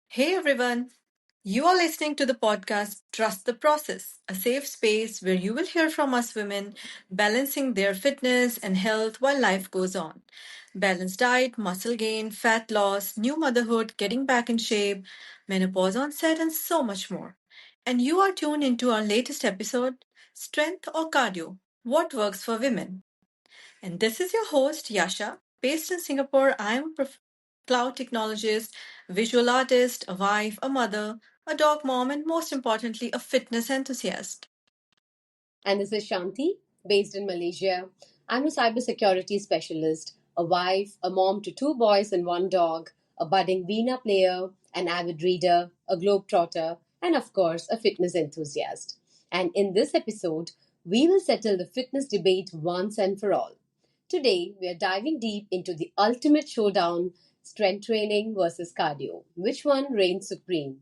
Hey everyone, you are listening to the podcast Trust the Process, a safe space where you will hear from us women balancing their fitness and health while life goes on. Balanced diet, muscle gain, fat loss, new motherhood, getting back in shape, menopause onset, and so much more. And you are tuned into our latest episode Strength or Cardio? What works for women? And this is your host, Yasha. Based in Singapore, I am a cloud technologist, visual artist, a wife, a mother, a dog mom, and most importantly, a fitness enthusiast. And this is Shanti, based in Malaysia. I'm a cybersecurity specialist, a wife, a mom to two boys and one dog, a budding Veena player, an avid reader, a globetrotter, and of course, a fitness enthusiast. And in this episode, we will settle the fitness debate once and for all. Today, we are diving deep into the ultimate showdown, strength training versus cardio. Which one reigns supreme?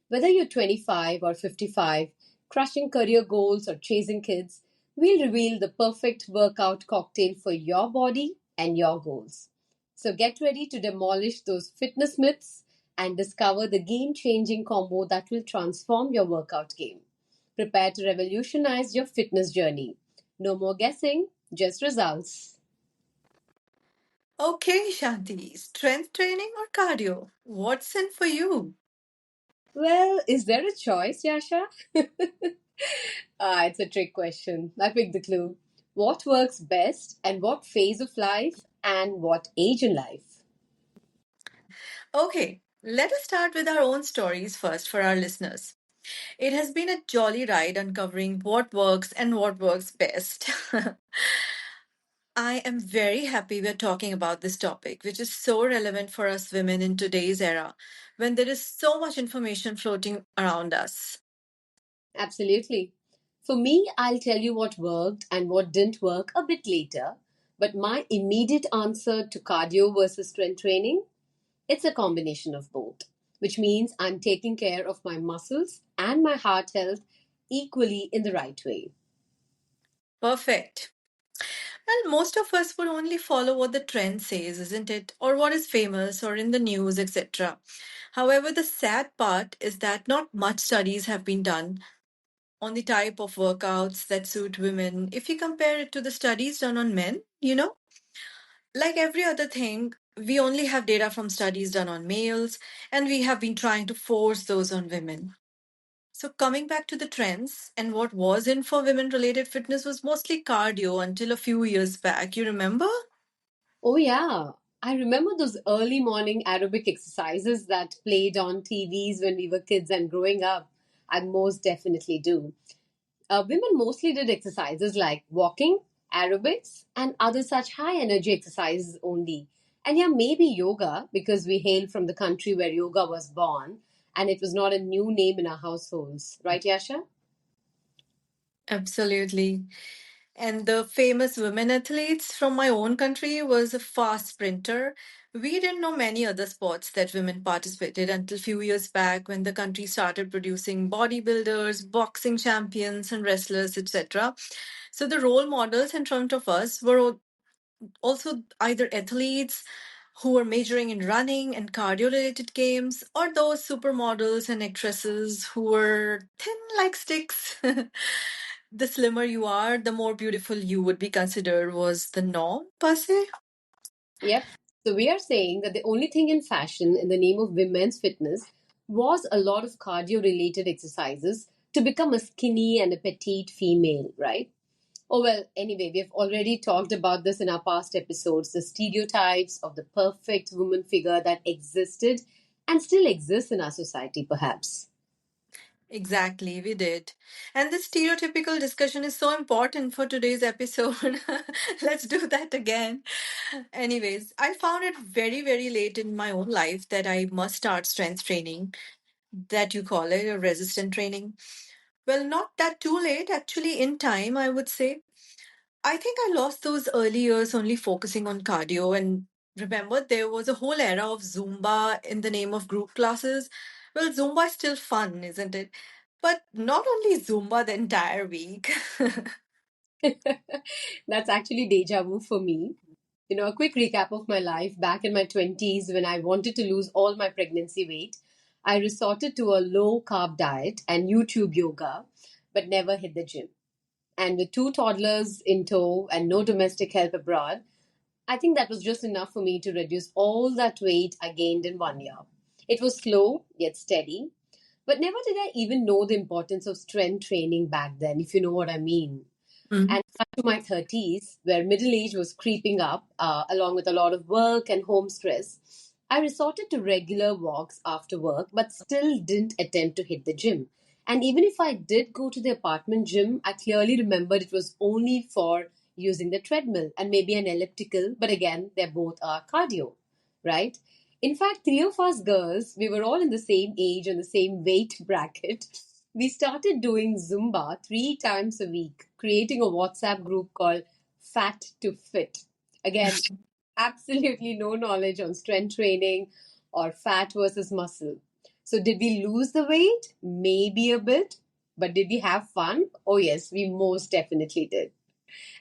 Whether you're 25 or 55, crushing career goals or chasing kids, we'll reveal the perfect workout cocktail for your body and your goals. So get ready to demolish those fitness myths and discover the game changing combo that will transform your workout game. Prepare to revolutionize your fitness journey. No more guessing, just results. Okay, Shanti, strength training or cardio? What's in for you? Well, is there a choice, Yasha? It's a trick question. I picked the clue. What works best and what phase of life and what age in life? Okay, let us start with our own stories first for our listeners. It has been a jolly ride uncovering what works and what works best. I am very happy we're talking about this topic, which is so relevant for us women in today's era when there is so much information floating around us. Absolutely. For me, I'll tell you what worked and what didn't work a bit later. But my immediate answer to cardio versus strength training, it's a combination of both, which means I'm taking care of my muscles and my heart health equally in the right way. Perfect. Well, most of us would only follow what the trend says, isn't it? Or what is famous or in the news, etc. However, the sad part is that not much studies have been done on the type of workouts that suit women if you compare it to the studies done on men. Like every other thing, we only have data from studies done on males, and we have been trying to force those on women. So, coming back to the trends, and what was in for women related fitness was mostly cardio until a few years back. You remember? Oh, yeah. I remember those early morning aerobic exercises that played on TVs when we were kids and growing up. I most definitely do. Women mostly did exercises like walking, aerobics, and other such high energy exercises only. And yeah, maybe yoga, because we hail from the country where yoga was born and it was not a new name in our households. Right, Yasha? Absolutely. And the famous women athletes from my own country was a fast sprinter. We didn't know many other sports that women participated until a few years back when the country started producing bodybuilders, boxing champions, and wrestlers, etc. So the role models in front of us were also either athletes who were majoring in running and cardio related games, or those supermodels and actresses who were thin like sticks. The slimmer you are, the more beautiful you would be considered was the norm, per se. Yep. So we are saying that the only thing in fashion in the name of women's fitness was a lot of cardio related exercises to become a skinny and a petite female, right? Oh, well, anyway, we have already talked about this in our past episodes, the stereotypes of the perfect woman figure that existed and still exists in our society, perhaps. Exactly, we did. And this stereotypical discussion is so important for today's episode. Let's do that again. Anyways, I found it very, very late in my own life that I must start strength training, that you call it, a resistant training. Well, not that too late, actually, in time, I would say. I think I lost those early years only focusing on cardio. And remember, there was a whole era of Zumba in the name of group classes. Well, Zumba is still fun, isn't it? But not only Zumba the entire week. That's actually deja vu for me. A quick recap of my life back in my 20s when I wanted to lose all my pregnancy weight. I resorted to a low carb diet and YouTube yoga, but never hit the gym. And with two toddlers in tow and no domestic help abroad, I think that was just enough for me to reduce all that weight I gained in 1 year. It was slow yet steady, but never did I even know the importance of strength training back then, if you know what I mean. Mhm. And cut to my 30s, where middle age was creeping up, along with a lot of work and home stress, I resorted to regular walks after work, but still didn't attempt to hit the gym. And even if I did go to the apartment gym, I clearly remembered it was only for using the treadmill and maybe an elliptical, but again, they're both cardio, right? In fact, three of us girls, we were all in the same age and the same weight bracket. We started doing Zumba 3 times a week, creating a WhatsApp group called Fat to Fit. Again, absolutely no knowledge on strength training or fat versus muscle. So, did we lose the weight? Maybe a bit. But did we have fun? Oh, yes, we most definitely did.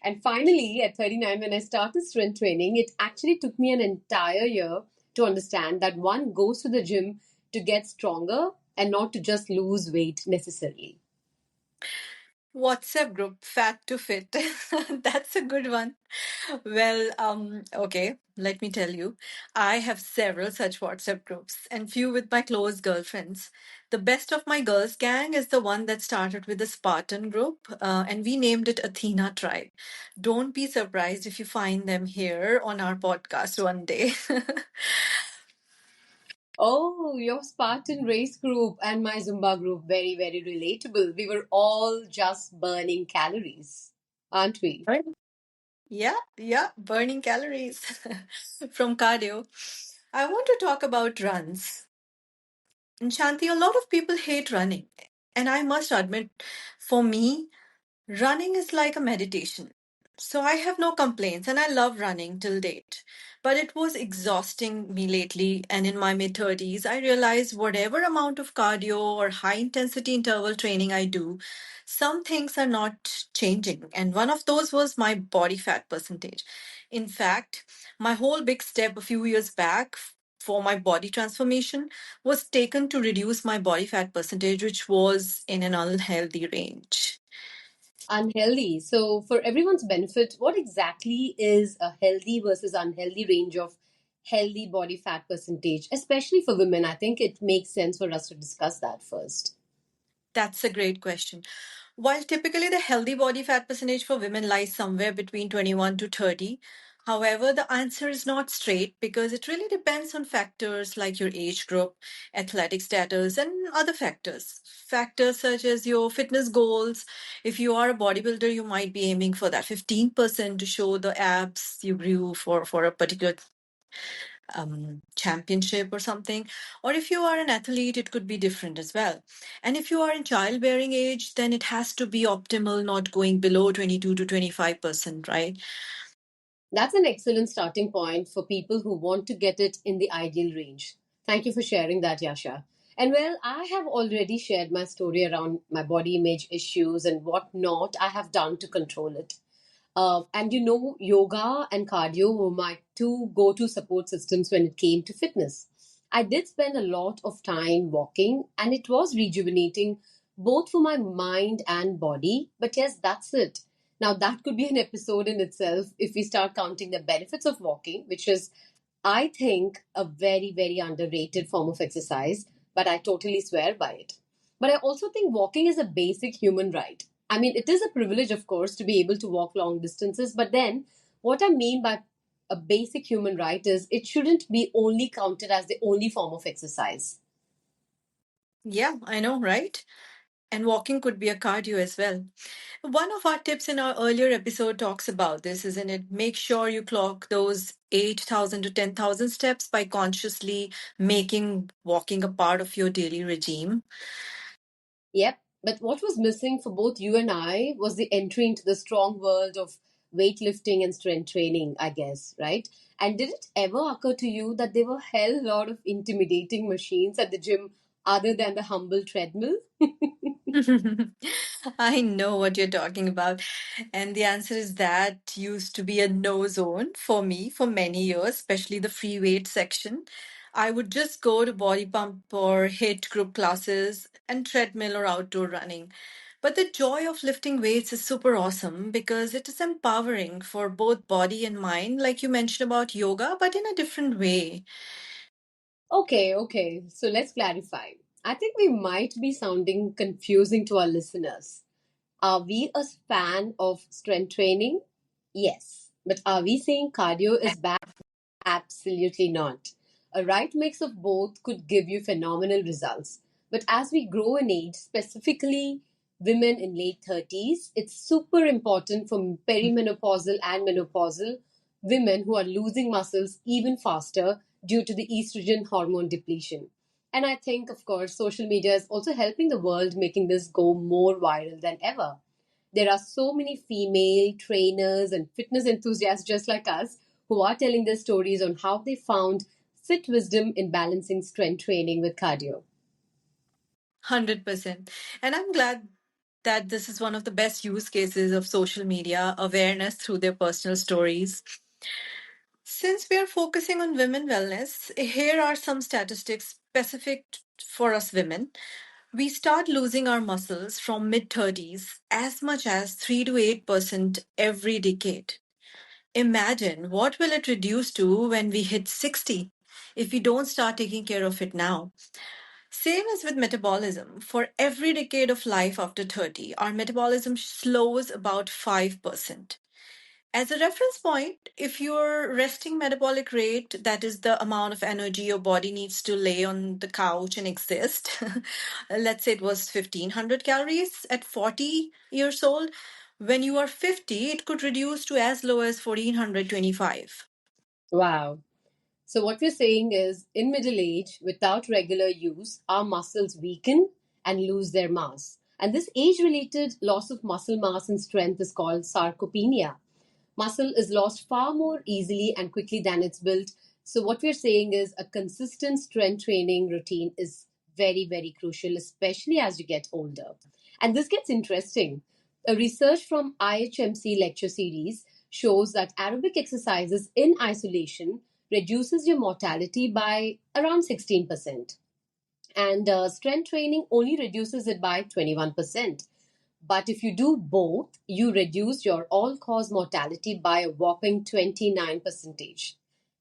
And finally, at 39, when I started strength training, it actually took me an entire year to understand that one goes to the gym to get stronger and not to just lose weight necessarily. WhatsApp group, Fat to Fit. That's a good one. Well, okay, let me tell you. I have several such WhatsApp groups and few with my close girlfriends. The best of my girls' gang is the one that started with the Spartan group, and we named it Athena Tribe. Don't be surprised if you find them here on our podcast one day. Oh, your Spartan race group and my Zumba group, very, very relatable. We were all just burning calories, aren't we? Right. Yeah, yeah, burning calories from cardio. I want to talk about runs. And Shanti, a lot of people hate running. And I must admit, for me, running is like a meditation. So I have no complaints and I love running till date. But it was exhausting me lately. And in my mid 30s, I realized whatever amount of cardio or high intensity interval training I do, some things are not changing. And one of those was my body fat percentage. In fact, my whole big step a few years back for my body transformation was taken to reduce my body fat percentage, which was in an unhealthy range. Unhealthy. So, for everyone's benefit, what exactly is a healthy versus unhealthy range of healthy body fat percentage, especially for women? I think it makes sense for us to discuss that first. That's a great question. While typically the healthy body fat percentage for women lies somewhere between 21 to 30, however, the answer is not straight because it really depends on factors like your age group, athletic status, and other factors. Factors such as your fitness goals. If you are a bodybuilder, you might be aiming for that 15% to show the abs you grew for a particular championship or something. Or if you are an athlete, it could be different as well. And if you are in childbearing age, then it has to be optimal, not going below 22 to 25%, right? That's an excellent starting point for people who want to get it in the ideal range. Thank you for sharing that, Yasha. And well, I have already shared my story around my body image issues and what not I have done to control it. And yoga and cardio were my two go to support systems when it came to fitness. I did spend a lot of time walking, and it was rejuvenating both for my mind and body. But yes, that's it. Now, that could be an episode in itself if we start counting the benefits of walking, which is, I think, a very, very underrated form of exercise, but I totally swear by it. But I also think walking is a basic human right. I mean, it is a privilege, of course, to be able to walk long distances, but then what I mean by a basic human right is it shouldn't be only counted as the only form of exercise. Yeah, I know, right? And walking could be a cardio as well. One of our tips in our earlier episode talks about this, isn't it? Make sure you clock those 8,000 to 10,000 steps by consciously making walking a part of your daily regime. Yep. But what was missing for both you and I was the entry into the strong world of weightlifting and strength training, I guess, right? And did it ever occur to you that there were hell lot of intimidating machines at the gym other than the humble treadmill? I know what you're talking about. And the answer is that used to be a no zone for me for many years, especially the free weight section. I would just go to body pump or hit group classes and treadmill or outdoor running. But the joy of lifting weights is super awesome because it is empowering for both body and mind, like you mentioned about yoga, but in a different way. Okay. So let's clarify. I think we might be sounding confusing to our listeners. Are we a fan of strength training? Yes. But are we saying cardio is bad? Absolutely not. A right mix of both could give you phenomenal results. But as we grow in age, specifically women in late 30s, it's super important for perimenopausal and menopausal women who are losing muscles even faster due to the estrogen hormone depletion. And I think, of course, social media is also helping the world, making this go more viral than ever. There are so many female trainers and fitness enthusiasts just like us who are telling their stories on how they found fit wisdom in balancing strength training with cardio. 100%. And I'm glad that this is one of the best use cases of social media awareness through their personal stories. Since we are focusing on women wellness, here are some statistics specific for us women. We start losing our muscles from mid 30s as much as 3 to 8% every decade. Imagine what will it reduce to when we hit 60 if we don't start taking care of it now. Same as with metabolism. For every decade of life after 30, our metabolism slows about 5%. As a reference point, if your resting metabolic rate, that is the amount of energy your body needs to lay on the couch and exist, let's say it was 1500 calories at 40 years old, when you are 50, it could reduce to as low as 1425. Wow. So, what we're saying is in middle age, without regular use, our muscles weaken and lose their mass. And this age related loss of muscle mass and strength is called sarcopenia. Muscle is lost far more easily and quickly than it's built. So, what we're saying is a consistent strength training routine is very crucial, especially as you get older. And this gets interesting. A research from IHMC lecture series shows that aerobic exercises in isolation reduces your mortality by around 16%. And strength training only reduces it by 21%. But if you do both, you reduce your all cause mortality by a whopping 29%.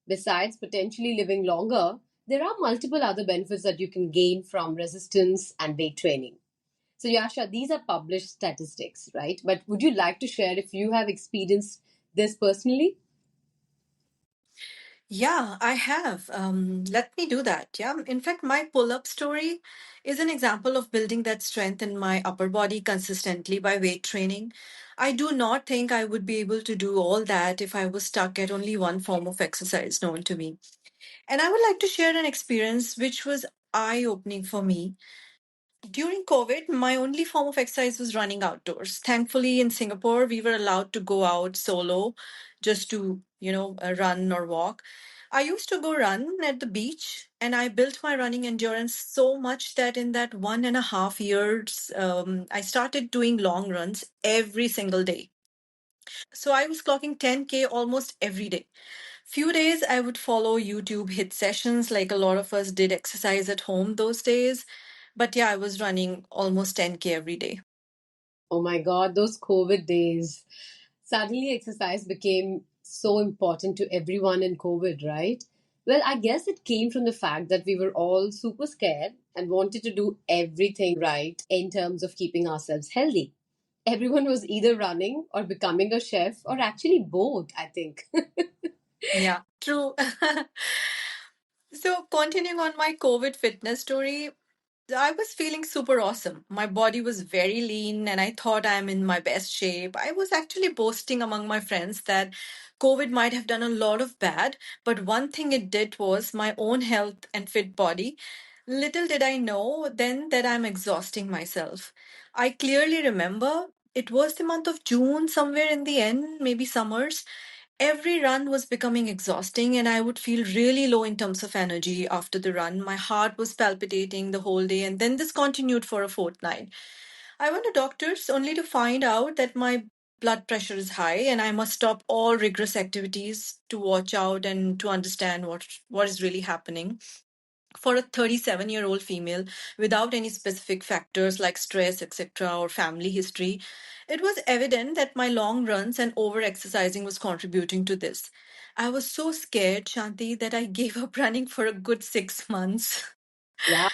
Besides potentially living longer, there are multiple other benefits that you can gain from resistance and weight training. So, Yasha, these are published statistics, right? But would you like to share if you have experienced this personally? Yeah, I have. Let me do that. Yeah. In fact, my pull up story is an example of building that strength in my upper body consistently by weight training. I do not think I would be able to do all that if I was stuck at only one form of exercise known to me. And I would like to share an experience which was eye opening for me. During COVID, my only form of exercise was running outdoors. Thankfully, in Singapore, we were allowed to go out solo just to, run or walk. I used to go run at the beach and I built my running endurance so much that in that 1.5 years, I started doing long runs every single day. So I was clocking 10K almost every day. Few days I would follow YouTube hit sessions like a lot of us did exercise at home those days. But yeah, I was running almost 10K every day. Oh my God, those COVID days. Suddenly, exercise became so important to everyone in COVID, right? Well, I guess it came from the fact that we were all super scared and wanted to do everything right in terms of keeping ourselves healthy. Everyone was either running or becoming a chef, or actually both, I think. Yeah, true. So, continuing on my COVID fitness story, I was feeling super awesome. My body was very lean and I thought I'm in my best shape. I was actually boasting among my friends that COVID might have done a lot of bad, but one thing it did was my own health and fit body. Little did I know then that I'm exhausting myself. I clearly remember it was the month of June, somewhere in the end, maybe summers. Every run was becoming exhausting, and I would feel really low in terms of energy after the run. My heart was palpitating the whole day, and then this continued for a fortnight. I went to doctors only to find out that my blood pressure is high and I must stop all rigorous activities to watch out and to understand what is really happening. For a 37-year-old female without any specific factors like stress, etc., or family history, it was evident that my long runs and over exercising was contributing to this. I was so scared, Shanti, that I gave up running for a good 6 months. Wow,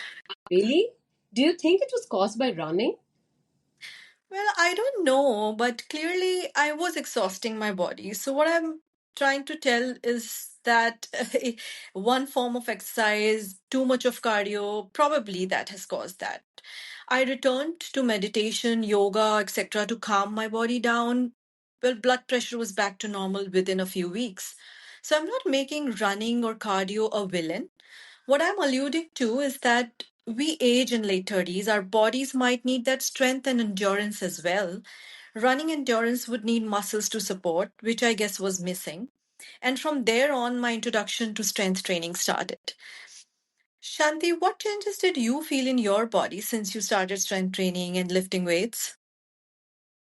really? Do you think it was caused by running? Well, I don't know, but clearly I was exhausting my body. So, what I'm trying to tell is that one form of exercise, too much of cardio, probably that has caused that. I returned to meditation, yoga, etc. to calm my body down. Well, blood pressure was back to normal within a few weeks. So, I'm not making running or cardio a villain. What I'm alluding to is that we age in late 30s, our bodies might need that strength and endurance as well. Running endurance would need muscles to support, which I guess was missing. And from there on, my introduction to strength training started. Shanti, what changes did you feel in your body since you started strength training and lifting weights?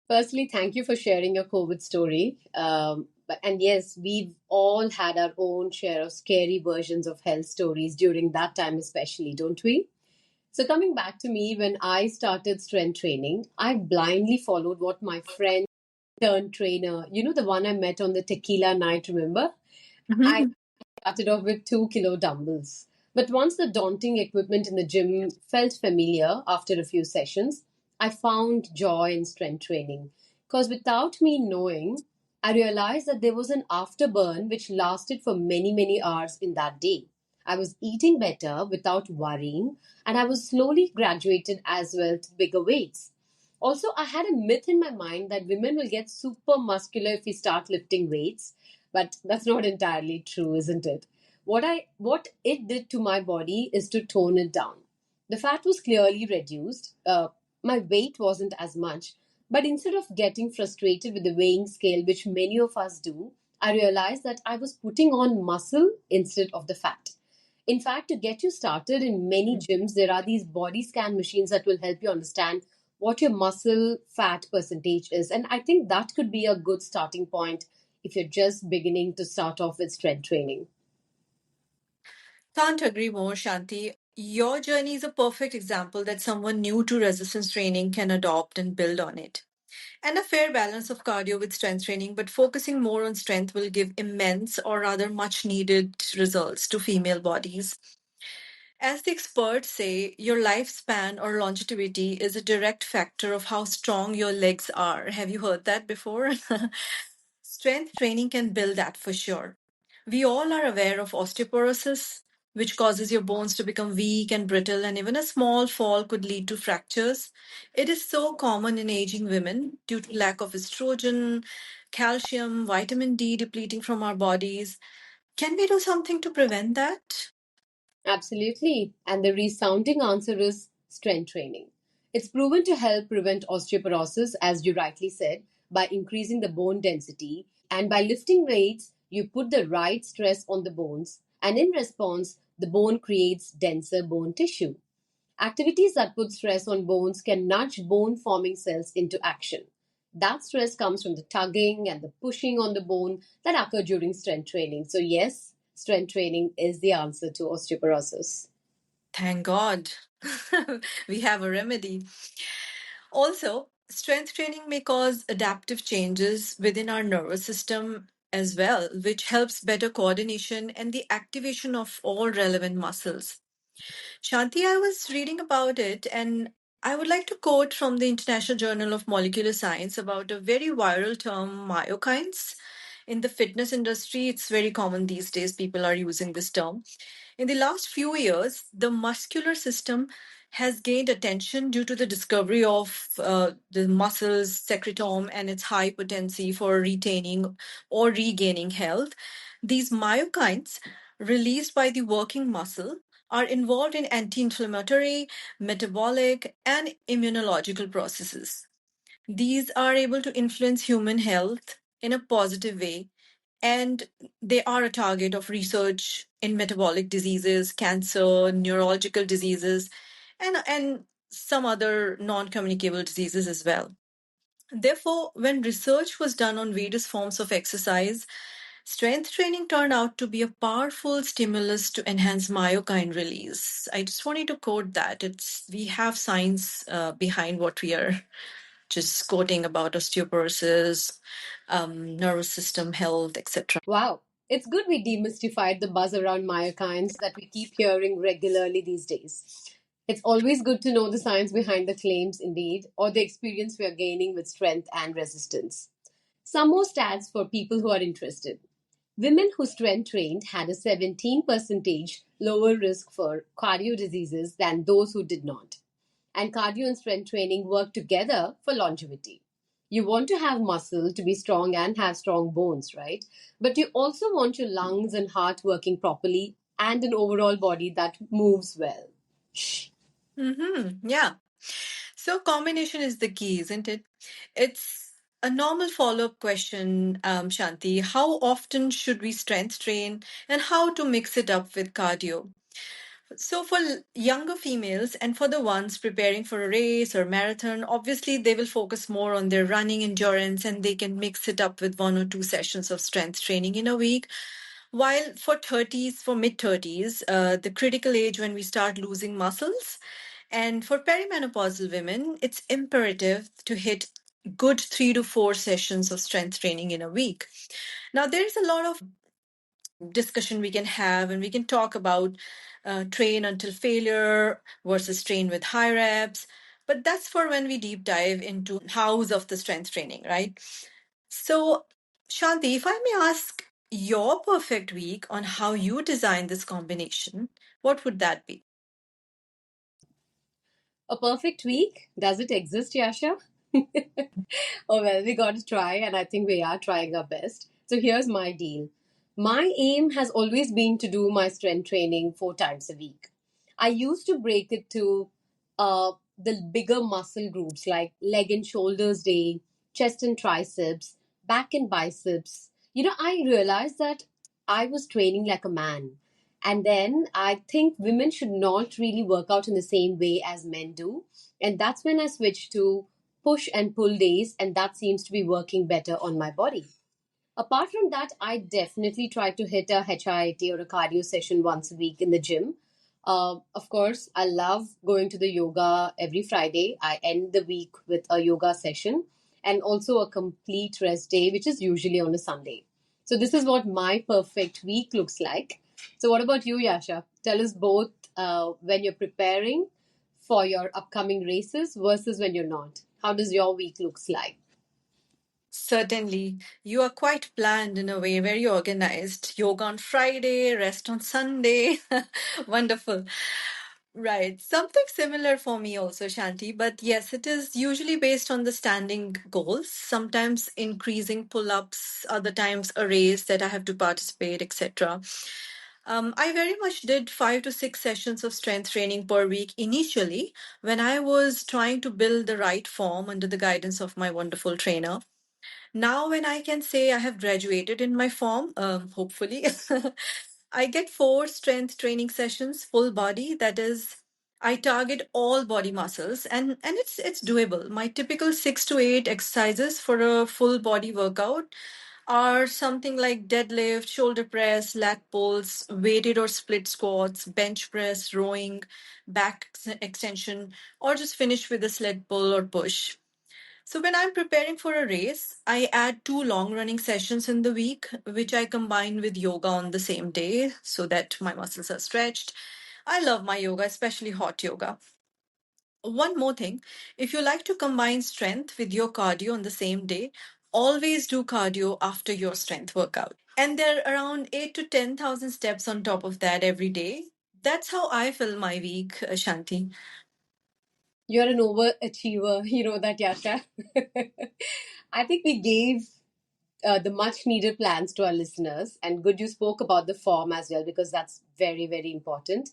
Firstly, thank you for sharing your COVID story. And yes, we've all had our own share of scary versions of health stories during that time, especially, don't we? So, coming back to me, when I started strength training, I blindly followed what my friend turned trainer, the one I met on the tequila night, remember? I started off with 2 kilo dumbbells. But once the daunting equipment in the gym felt familiar after a few sessions, I found joy in strength training. Because without me knowing, I realized that there was an afterburn which lasted for many, many hours in that day. I was eating better without worrying, and I was slowly graduated as well to bigger weights. Also, I had a myth in my mind that women will get super muscular if we start lifting weights, but that's not entirely true, isn't it? What it did to my body is to tone it down. The fat was clearly reduced. My weight wasn't as much, but instead of getting frustrated with the weighing scale, which many of us do, I realized that I was putting on muscle instead of the fat. In fact, to get you started in many gyms, there are these body scan machines that will help you understand what your muscle fat percentage is. And I think that could be a good starting point if you're just beginning to start off with strength training. Can't agree more, Shanti. Your journey is a perfect example that someone new to resistance training can adopt and build on it. And a fair balance of cardio with strength training, but focusing more on strength will give immense or rather much needed results to female bodies. As the experts say, your lifespan or longevity is a direct factor of how strong your legs are. Have you heard that before? Strength training can build that for sure. We all are aware of osteoporosis, which causes your bones to become weak and brittle, and even a small fall could lead to fractures. It is so common in aging women due to lack of estrogen, calcium, vitamin D depleting from our bodies. Can we do something to prevent that? Absolutely. And the resounding answer is strength training. It's proven to help prevent osteoporosis, as you rightly said, by increasing the bone density. And by lifting weights, you put the right stress on the bones. And in response, the bone creates denser bone tissue. Activities that put stress on bones can nudge bone forming cells into action. That stress comes from the tugging and the pushing on the bone that occur during strength training. So, yes, strength training is the answer to osteoporosis. Thank God. We have a remedy. Also, strength training may cause adaptive changes within our nervous system as well, which helps better coordination and the activation of all relevant muscles. Shanti, I was reading about it, and I would like to quote from the International Journal of Molecular Science about a very viral term, myokines. In the fitness industry, it's very common these days, people are using this term. In the last few years, the muscular system has gained attention due to the discovery of the muscles secretome and its high potency for retaining or regaining health. These myokines, released by the working muscle, are involved in anti inflammatory, metabolic, and immunological processes. These are able to influence human health in a positive way, and they are a target of research in metabolic diseases, cancer, neurological diseases, and some other non communicable diseases as well. Therefore, when research was done on various forms of exercise, strength training turned out to be a powerful stimulus to enhance myokine release. I just wanted to quote that. It's we have science behind what we are just quoting about osteoporosis, nervous system health, etc. Wow. It's good we demystified the buzz around myokines that we keep hearing regularly these days. It's always good to know the science behind the claims, indeed, or the experience we are gaining with strength and resistance. Some more stats for people who are interested. Women who strength trained had a 17% lower risk for cardio diseases than those who did not. And cardio and strength training work together for longevity. You want to have muscle to be strong and have strong bones, right? But you also want your lungs and heart working properly and an overall body that moves well. Yeah. So combination is the key, isn't it? It's a normal follow-up question, Shanti. How often should we strength train and how to mix it up with cardio? So for younger females and for the ones preparing for a race or marathon, obviously they will focus more on their running endurance and they can mix it up with 1 or 2 sessions of strength training in a week. While for mid 30s, the critical age when we start losing muscles, and for perimenopausal women, it's imperative to hit good 3 to 4 sessions of strength training in a week. Now, there's a lot of discussion we can have, and we can talk about train until failure versus train with high reps. But that's for when we deep dive into hows of the strength training, right? So, Shanti, if I may ask your perfect week on how you design this combination, what would that be? A perfect week? Does it exist, Yasha? Oh, well, we got to try, and I think we are trying our best. So here's my deal. My aim has always been to do my strength training 4 times a week. I used to break it to the bigger muscle groups like leg and shoulders day, chest and triceps, back and biceps. I realized that I was training like a man. And then I think women should not really work out in the same way as men do. And that's when I switched to push and pull days, and that seems to be working better on my body. Apart from that, I definitely try to hit a HIIT or a cardio session once a week in the gym. Of course, I love going to the yoga every Friday. I end the week with a yoga session and also a complete rest day, which is usually on a Sunday. So, this is what my perfect week looks like. So, what about you, Yasha? Tell us both when you're preparing for your upcoming races versus when you're not. How does your week looks like? Certainly. You are quite planned in a way, very organized. Yoga on Friday, rest on Sunday. Wonderful. Right. Something similar for me also, Shanti. But yes, it is usually based on the standing goals, sometimes increasing pull ups, other times a race that I have to participate, etc. I very much did 5 to 6 sessions of strength training per week initially when I was trying to build the right form under the guidance of my wonderful trainer. Now, when I can say I have graduated in my form, hopefully, I get 4 strength training sessions, full body. That is, I target all body muscles, and it's doable. My typical 6 to 8 exercises for a full body workout are something like deadlift, shoulder press, lat pulls, weighted or split squats, bench press, rowing, extension, or just finish with a sled pull or push. So when I'm preparing for a race, I add 2 long running sessions in the week, which I combine with yoga on the same day so that my muscles are stretched. I love my yoga, especially hot yoga. One more thing, if you like to combine strength with your cardio on the same day, always do cardio after your strength workout. And there are around 8 to 10,000 steps on top of that every day. That's how I fill my week, Shanti. You're an overachiever, you know that, Yasha. I think we gave the much needed plans to our listeners, and good you spoke about the form as well because that's very, very important.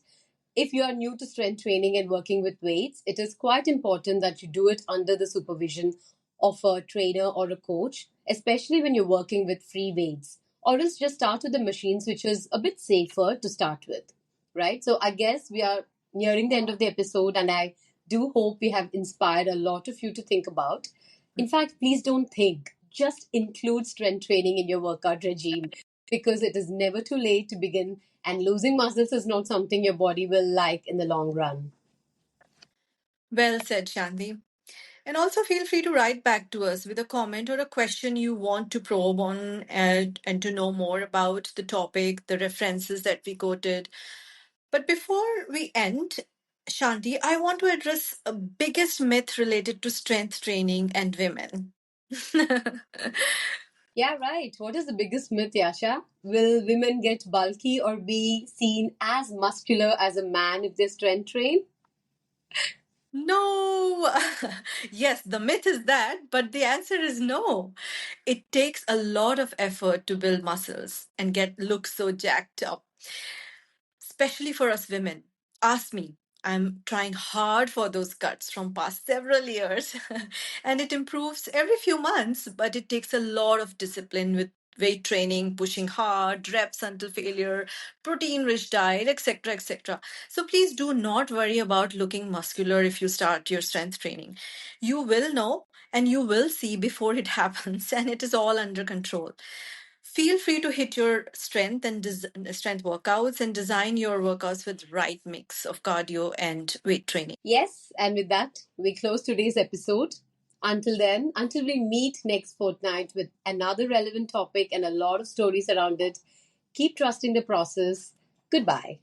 If you are new to strength training and working with weights, it is quite important that you do it under the supervision of a trainer or a coach, especially when you're working with free weights. Or else just start with the machines, which is a bit safer to start with, right? So I guess we are nearing the end of the episode, and I do hope we have inspired a lot of you to think about. In fact, please don't think, just include strength training in your workout regime because it is never too late to begin, and losing muscles is not something your body will like in the long run. Well said, Shanti. And also feel free to write back to us with a comment or a question you want to probe on and to know more about the topic, the references that we quoted. But before we end, Shanti, I want to address a biggest myth related to strength training and women. Yeah, right. What is the biggest myth, Yasha? Will women get bulky or be seen as muscular as a man if they strength train? No. Yes, the myth is that, but the answer is no. It takes a lot of effort to build muscles and get look so jacked up, especially for us women. Ask me. I'm trying hard for those cuts from past several years and it improves every few months, but it takes a lot of discipline with weight training, pushing hard, reps until failure, protein rich diet, etc. etc. So please do not worry about looking muscular if you start your strength training. You will know and you will see before it happens, and it is all under control. Feel free to hit your strength and strength workouts and design your workouts with right mix of cardio and weight training. Yes, and with that, we close today's episode. Until then, until we meet next fortnight with another relevant topic and a lot of stories around it, keep trusting the process. Goodbye.